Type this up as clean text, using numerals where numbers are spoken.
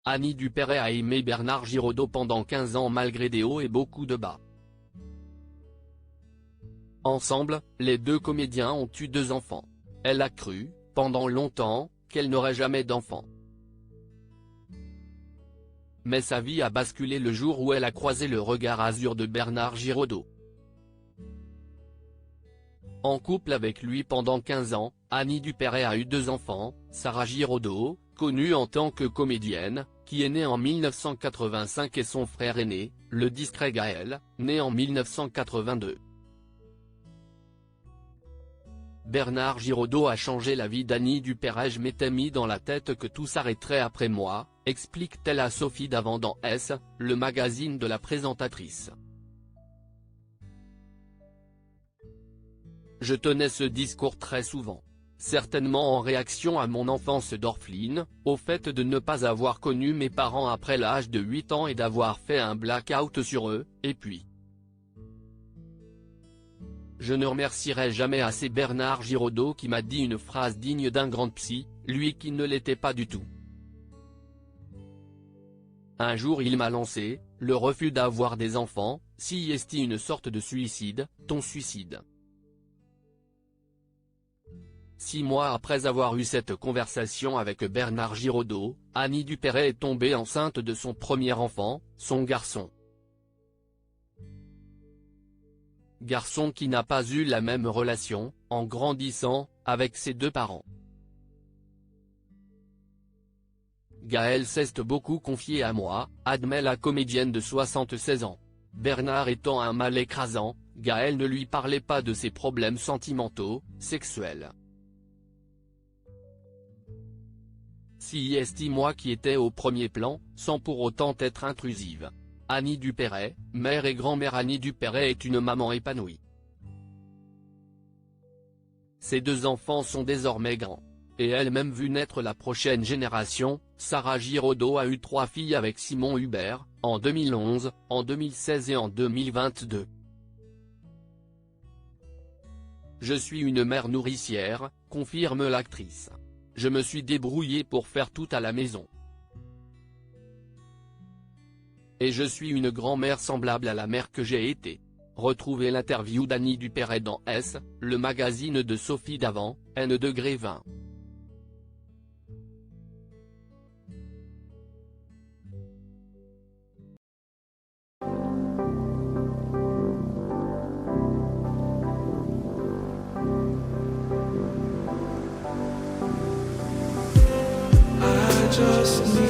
Annie Dupéret a aimé Bernard Giraudot pendant 15 ans malgré des hauts et beaucoup de bas. Ensemble, les deux comédiens ont eu 2 enfants. Elle a cru, pendant longtemps, qu'elle n'aurait jamais d'enfants. Mais sa vie a basculé le jour où elle a croisé le regard azur de Bernard Giraudot. En couple avec lui pendant 15 ans, Annie Dupéret a eu 2 enfants, Sarah Giraudot, connue en tant que comédienne, qui est née en 1985 et son frère aîné, le discret Gaël, né en 1982. Bernard Giraudot a changé la vie d'Annie Dupéret. Je m'étais mis dans la tête que tout s'arrêterait après moi, explique-t-elle à Sophie Davant dans S, le magazine de la présentatrice. Je tenais ce discours très souvent. Certainement en réaction à mon enfance d'orpheline, au fait de ne pas avoir connu mes parents après l'âge de 8 ans et d'avoir fait un blackout sur eux, et puis. Je ne remercierai jamais assez Bernard Giraudot qui m'a dit une phrase digne d'un grand psy, lui qui ne l'était pas du tout. Un jour il m'a lancé, le refus d'avoir des enfants, si est une sorte de suicide, ton suicide. 6 mois après avoir eu cette conversation avec Bernard Giraudot, Annie Dupéret est tombée enceinte de son premier enfant, son garçon. Garçon qui n'a pas eu la même relation, en grandissant, avec ses 2 parents. Gaël s'est beaucoup confié à moi, admet la comédienne de 76 ans. Bernard étant un mal écrasant, Gaël ne lui parlait pas de ses problèmes sentimentaux, sexuels. Si est moi qui étais au premier plan, sans pour autant être intrusive. Annie Dupéret, mère et grand-mère. Annie Dupéret est une maman épanouie. Ses 2 enfants sont désormais grands. Et elle-même vu naître la prochaine génération. Sarah Giraudot a eu 3 filles avec Simon Hubert, en 2011, en 2016 et en 2022. Je suis une mère nourricière, confirme l'actrice. Je me suis débrouillée pour faire tout à la maison. Et je suis une grand-mère semblable à la mère que j'ai été. Retrouvez l'interview d'Annie Dupéret dans S, le magazine de Sophie Davant, N°20. I just need